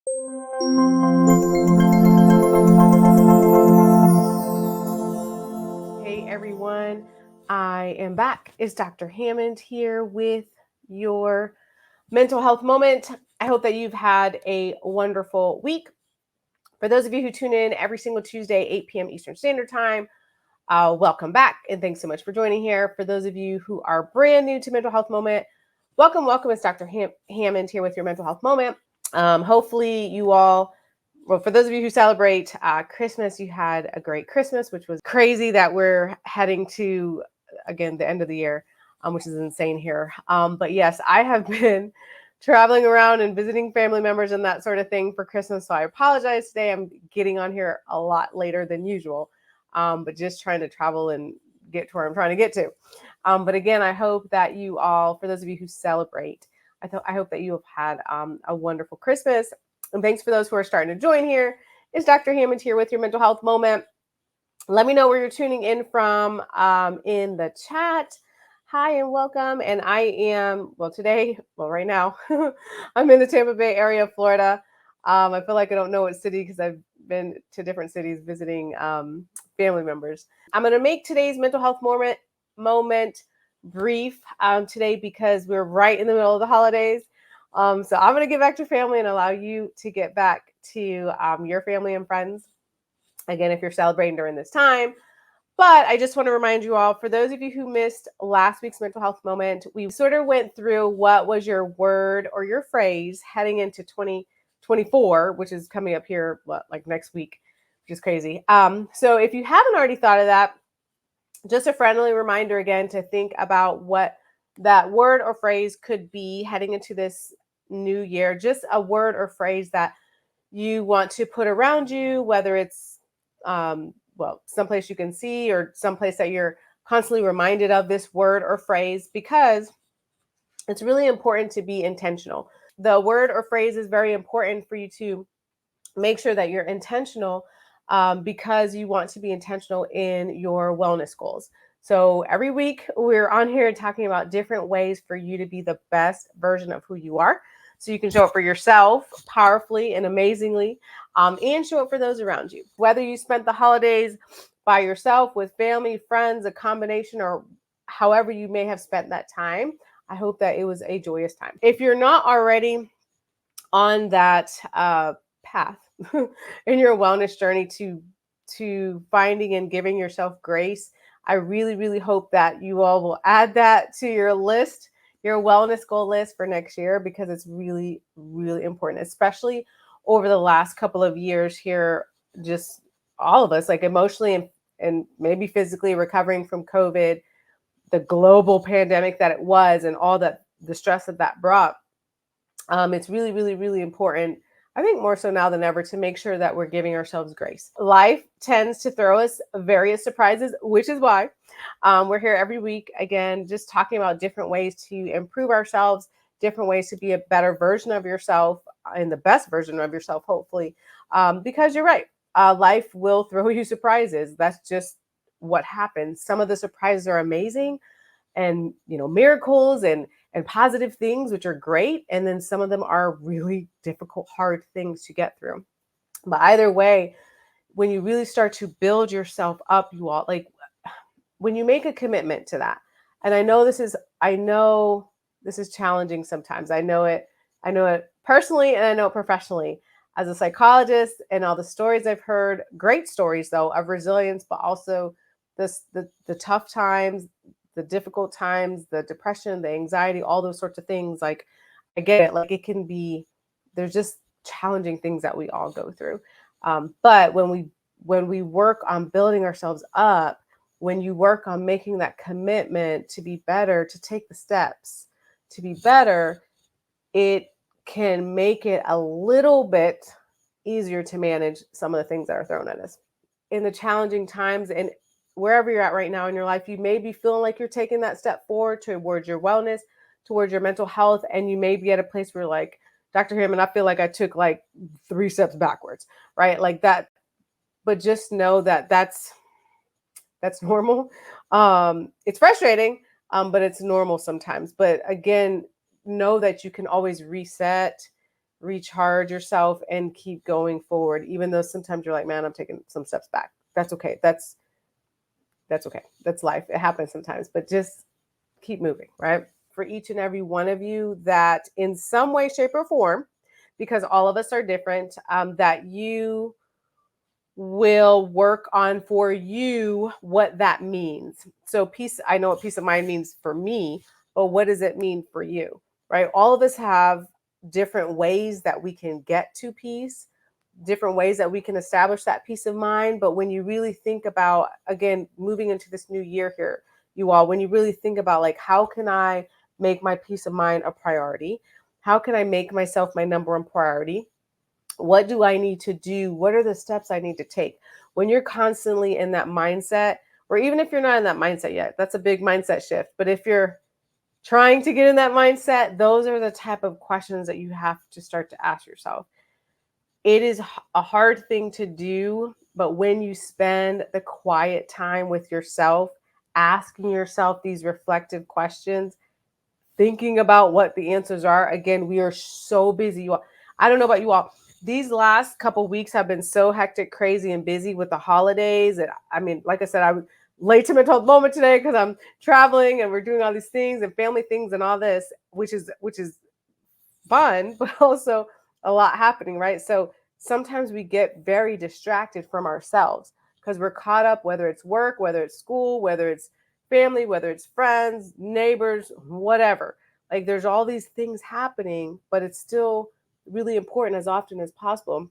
Hey everyone, I am back. It's Dr. Hammond here with your mental health moment. I hope that you've had a wonderful week. For those of you who tune in every single Tuesday, 8 p.m. Eastern Standard Time, welcome back and thanks so much for joining here. For those of you who are brand new to Mental Health Moment, welcome. It's Dr. Hammond here with your Mental Health Moment. Hopefully you all, well, for those of you who celebrate Christmas, you had a great Christmas, which was crazy that we're heading to, again, the end of the year, which is insane here. But yes, I have been traveling around and visiting family members and that sort of thing for Christmas. So I apologize today. I'm getting on here a lot later than usual, but just trying to travel and get to where I'm trying to get to. But again, I hope that you all, for those of you who celebrate, I hope that you have had a wonderful Christmas. And thanks for those who are starting to join here. It's Dr. Hammond here with your Mental Health Moment. Let me know where you're tuning in from in the chat. Hi and welcome. And I am, right now, I'm in the Tampa Bay area of Florida. I feel like I don't know what city because I've been to different cities visiting family members. I'm going to make today's mental health moment brief today because we're right in the middle of the holidays. So I'm going to get back to family and allow you to get back to your family and friends. Again, if you're celebrating during this time. But I just want to remind you all, for those of you who missed last week's mental health moment, we sort of went through what was your word or your phrase heading into 2024, which is coming up here like next week, which is crazy. So if you haven't already thought of that, just a friendly reminder again to think about what that word or phrase could be heading into this new year. Just a word or phrase that you want to put around you, whether it's someplace you can see or someplace that you're constantly reminded of this word or phrase, because it's really important to be intentional. The word or phrase is very important for you to make sure that you're intentional because you want to be intentional in your wellness goals. So every week we're on here talking about different ways for you to be the best version of who you are. So you can show up for yourself powerfully and amazingly, and show up for those around you. Whether you spent the holidays by yourself, with family, friends, a combination, or however you may have spent that time, I hope that it was a joyous time. If you're not already on that path in your wellness journey to finding and giving yourself grace, I really, really hope that you all will add that to your list, your wellness goal list for next year, because it's really, really important, especially over the last couple of years here, just all of us, like emotionally and maybe physically recovering from COVID, the global pandemic that it was, and all that the stress that brought. It's really, really, really important, I think more so now than ever, to make sure that we're giving ourselves grace. Life tends to throw us various surprises, which is why we're here every week, again, just talking about different ways to improve ourselves, different ways to be a better version of yourself and the best version of yourself, hopefully, because you're right. Life will throw you surprises. That's just what happens. Some of the surprises are amazing and, miracles and positive things, which are great. And then some of them are really difficult, hard things to get through. But either way, when you really start to build yourself up, you all, like when you make a commitment to that, and I know this is challenging sometimes. I know it personally, and I know it professionally as a psychologist, and all the stories I've heard, great stories though, of resilience, but also the tough times, the difficult times, the depression, the anxiety, all those sorts of things. Like, I get it. Like, it can be, there's just challenging things that we all go through. But when we work on building ourselves up, when you work on making that commitment to be better, to take the steps to be better, it can make it a little bit easier to manage some of the things that are thrown at us in the challenging times. And wherever you're at right now in your life, you may be feeling like you're taking that step forward towards your wellness, towards your mental health, and you may be at a place where, like, Dr. Hammond, I feel like I took like 3 steps backwards, right? Like that. But just know that that's normal. It's frustrating, but it's normal sometimes. But again, know that you can always reset, recharge yourself, and keep going forward, even though sometimes you're like, man, I'm taking some steps back. That's okay. That's okay. That's life. It happens sometimes, but just keep moving, right? For each and every one of you that in some way, shape, or form, because all of us are different, that you will work on for you what that means. So peace, I know what peace of mind means for me, but what does it mean for you, right? All of us have different ways that we can get to peace, different ways that we can establish that peace of mind. But when you really think about, again, moving into this new year here, you all, when you really think about like, how can I make my peace of mind a priority? How can I make myself my number one priority? What do I need to do? What are the steps I need to take? When you're constantly in that mindset, or even if you're not in that mindset yet, that's a big mindset shift. But if you're trying to get in that mindset, those are the type of questions that you have to start to ask yourself. It is a hard thing to do, but when you spend the quiet time with yourself, asking yourself these reflective questions, thinking about what the answers are, again, we are so busy. I don't know about you all. These last couple weeks have been so hectic, crazy, and busy with the holidays. And I mean, like I said, I was late to mental health moment today because I'm traveling and we're doing all these things and family things and all this, which is fun, but also a lot happening, right? So sometimes we get very distracted from ourselves because we're caught up, whether it's work, whether it's school, whether it's family, whether it's friends, neighbors, whatever. Like there's all these things happening, but it's still really important as often as possible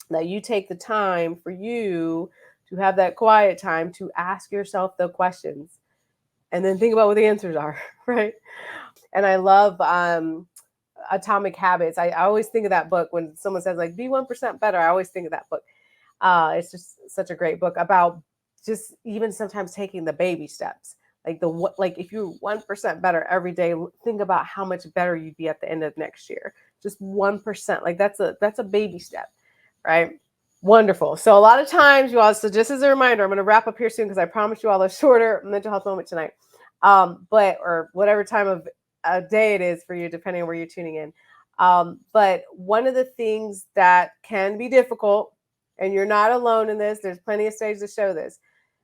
that you take the time for you to have that quiet time to ask yourself the questions and then think about what the answers are, right? And I love Atomic Habits. I always think of that book when someone says like be 1% better. I always think of that book. It's just such a great book about just even sometimes taking the baby steps. Like if you're 1% better every day, think about how much better you'd be at the end of next year. Just 1%. Like that's a baby step, right? Wonderful. So a lot of times you all, so just as a reminder, I'm going to wrap up here soon because I promise you all a shorter mental health moment tonight. But or whatever time of day it is for you, depending on where you're tuning in. But one of the things that can be difficult, and you're not alone in this, there's plenty of studies to show this.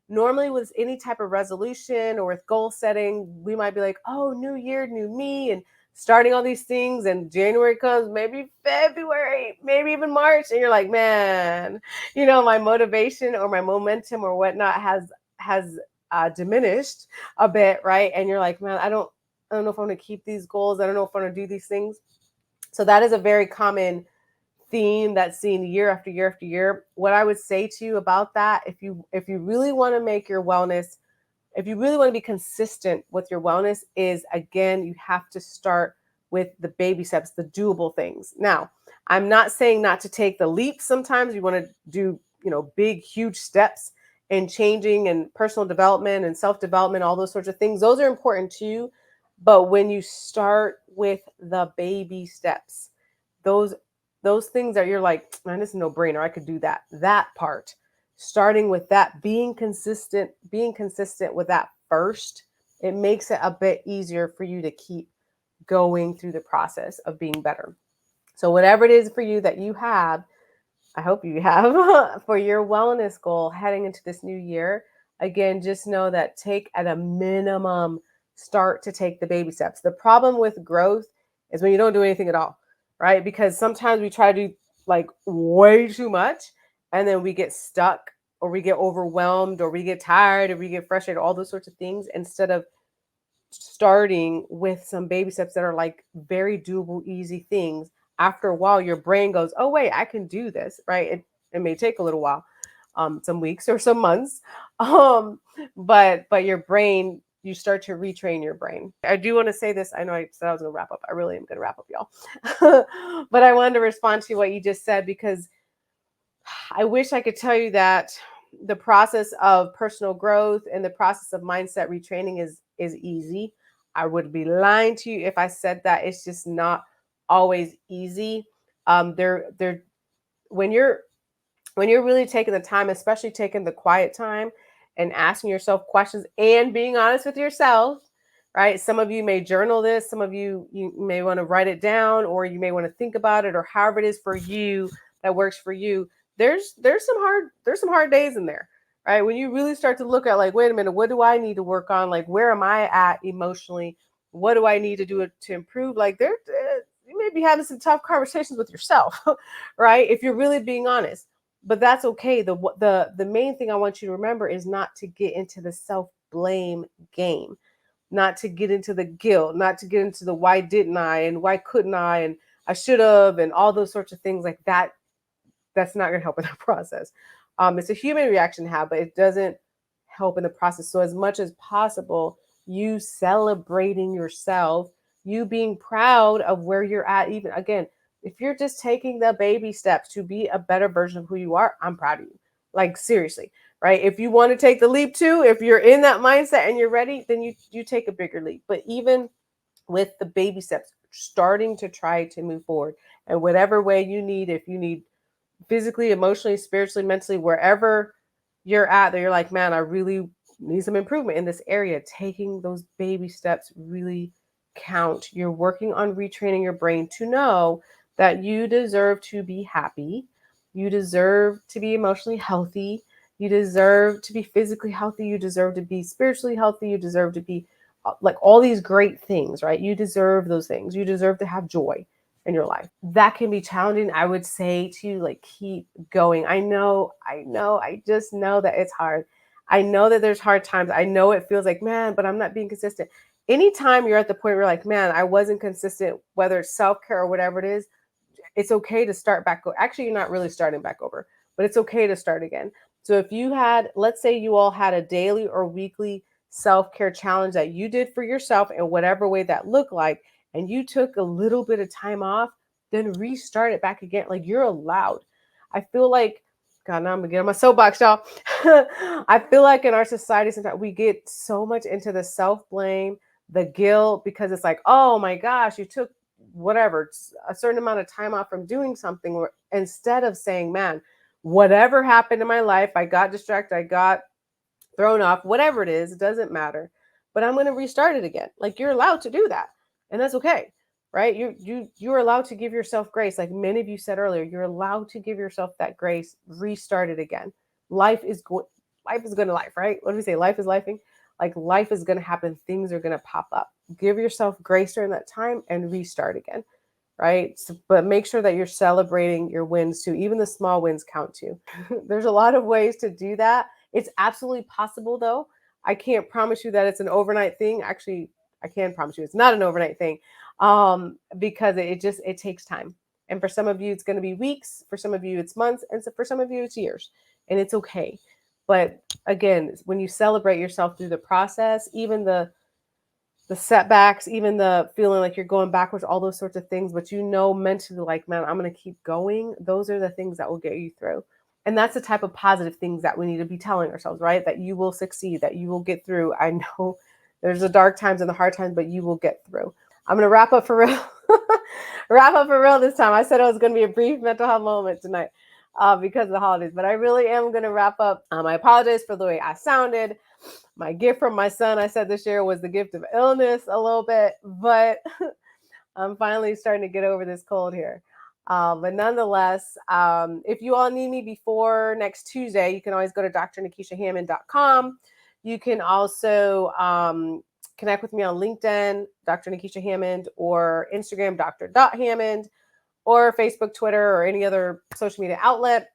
Normally with any type of resolution or with goal setting, we might be like, oh, new year, new me, and starting all these things, and January comes, maybe February, maybe even March, and you're like, man, my motivation or my momentum or whatnot has diminished a bit, right? And you're like, man, I don't know if I'm going to keep these goals. I don't know if I'm going to do these things. So that is a very common theme that's seen year after year after year. What I would say to you about that, if you really want to make your wellness, if you really want to be consistent with your wellness, is again, you have to start with the baby steps, the doable things. Now, I'm not saying not to take the leaps. Sometimes you want to do, big, huge steps in changing and personal development and self-development, all those sorts of things. Those are important too. But when you start with the baby steps, those things that you're like, man, this is no brainer. I could do that part. Starting with that, being consistent with that first, it makes it a bit easier for you to keep going through the process of being better. So whatever it is for you that you have, I hope you have for your wellness goal heading into this new year, again, just know that take at a minimum, start to take the baby steps. The problem with growth is when you don't do anything at all, right? Because sometimes we try to do like way too much and then we get stuck or we get overwhelmed or we get tired or we get frustrated, all those sorts of things, instead of starting with some baby steps that are like very doable, easy things. After a while, your brain goes, oh, wait, I can do this, right? It may take a little while, some weeks or some months. But your brain, you start to retrain your brain. I do want to say this. I know I said I was going to wrap up. I really am going to wrap up, y'all. But I wanted to respond to what you just said, because I wish I could tell you that the process of personal growth and the process of mindset retraining is easy. I would be lying to you if I said that. It's just not always easy. They're when you're really taking the time, especially taking the quiet time and asking yourself questions and being honest with yourself, right? Some of you may journal this. Some of you may want to write it down, or you may want to think about it, or however it is for you that works for you. There's some hard days in there, right? When you really start to look at like, wait a minute, what do I need to work on? Like, where am I at emotionally? What do I need to do to improve? Like, you may be having some tough conversations with yourself, right? If you're really being honest, but that's okay. The main thing I want you to remember is not to get into the self blame game, not to get into the guilt, not to get into the why didn't I and why couldn't I and I should have and all those sorts of things like that. That's not going to help in the process. It's a human reaction to have, but it doesn't help in the process. So as much as possible, you celebrating yourself, you being proud of where you're at, even again, if you're just taking the baby steps to be a better version of who you are, I'm proud of you. Like seriously, right? If you want to take the leap too, if you're in that mindset and you're ready, then you take a bigger leap. But even with the baby steps, starting to try to move forward and whatever way you need, if you need physically, emotionally, spiritually, mentally, wherever you're at, that you're like, man, I really need some improvement in this area. Taking those baby steps really count. You're working on retraining your brain to know that you deserve to be happy. You deserve to be emotionally healthy. You deserve to be physically healthy. You deserve to be spiritually healthy. You deserve to be like all these great things, right? You deserve those things. You deserve to have joy in your life. That can be challenging. I would say to like keep going. I just know that it's hard. I know that there's hard times. I know it feels like, man, but I'm not being consistent. Anytime you're at the point where you're like, man, I wasn't consistent, whether it's self-care or whatever it is, it's okay to start back. Actually, you're not really starting back over, but it's okay to start again. So if you had, let's say you all had a daily or weekly self-care challenge that you did for yourself in whatever way that looked like, and you took a little bit of time off, then restart it back again. Like you're allowed. I feel like, God, now I'm gonna get on my soapbox, y'all. I feel like in our society, sometimes we get so much into the self-blame, the guilt, because it's like, oh my gosh, you took whatever, a certain amount of time off from doing something, or instead of saying, man, whatever happened in my life, I got distracted, I got thrown off, whatever it is, it doesn't matter. But I'm going to restart it again. Like you're allowed to do that. And that's okay. Right? You're allowed to give yourself grace. Like many of you said earlier, you're allowed to give yourself that grace, restart it again. Life is going to life, right? What do we say? Life is lifing. Like life is going to happen. Things are going to pop up. Give yourself grace during that time and restart again. Right? So, but make sure that you're celebrating your wins too. Even the small wins count too. There's a lot of ways to do that. It's absolutely possible though. I can't promise you that it's an overnight thing. Actually, I can promise you it's not an overnight thing, because it takes time. And for some of you, it's going to be weeks. For some of you, it's months. And so for some of you, it's years. And it's okay. But again, when you celebrate yourself through the process, even the setbacks, even the feeling like you're going backwards, all those sorts of things, but you know mentally like, man, I'm going to keep going. Those are the things that will get you through. And that's the type of positive things that we need to be telling ourselves, right? That you will succeed, that you will get through. I know there's the dark times and the hard times, but you will get through. I'm going to wrap up for real. Wrap up for real this time. I said it was going to be a brief mental health moment tonight because of the holidays, but I really am going to wrap up. I apologize for the way I sounded. My gift from my son, I said this year, was the gift of illness a little bit, but I'm finally starting to get over this cold here. But nonetheless, if you all need me before next Tuesday, you can always go to Dr.Nekeshiahammond.com. You can also connect with me on LinkedIn, Dr. Nekeshia Hammond, or Instagram, Dr.Hammond, or Facebook, Twitter, or any other social media outlet.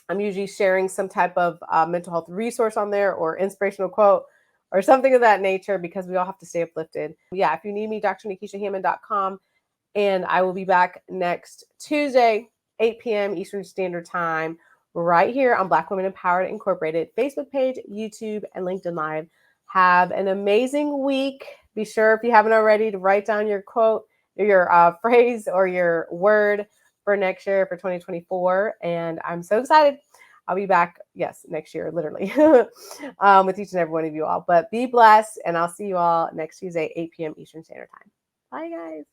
I'm usually sharing some type of mental health resource on there or inspirational quote or something of that nature because we all have to stay uplifted. Yeah, if you need me, Dr.Nekeshiahammond.com. And I will be back next Tuesday, 8 p.m. Eastern Standard Time, right here on Black Women Empowered Incorporated Facebook page, YouTube, and LinkedIn Live. Have an amazing week. Be sure, if you haven't already, to write down your quote, your phrase, or your word for next year, for 2024. And I'm so excited. I'll be back, yes, next year, literally, with each and every one of you all. But be blessed, and I'll see you all next Tuesday, 8 p.m. Eastern Standard Time. Bye, guys.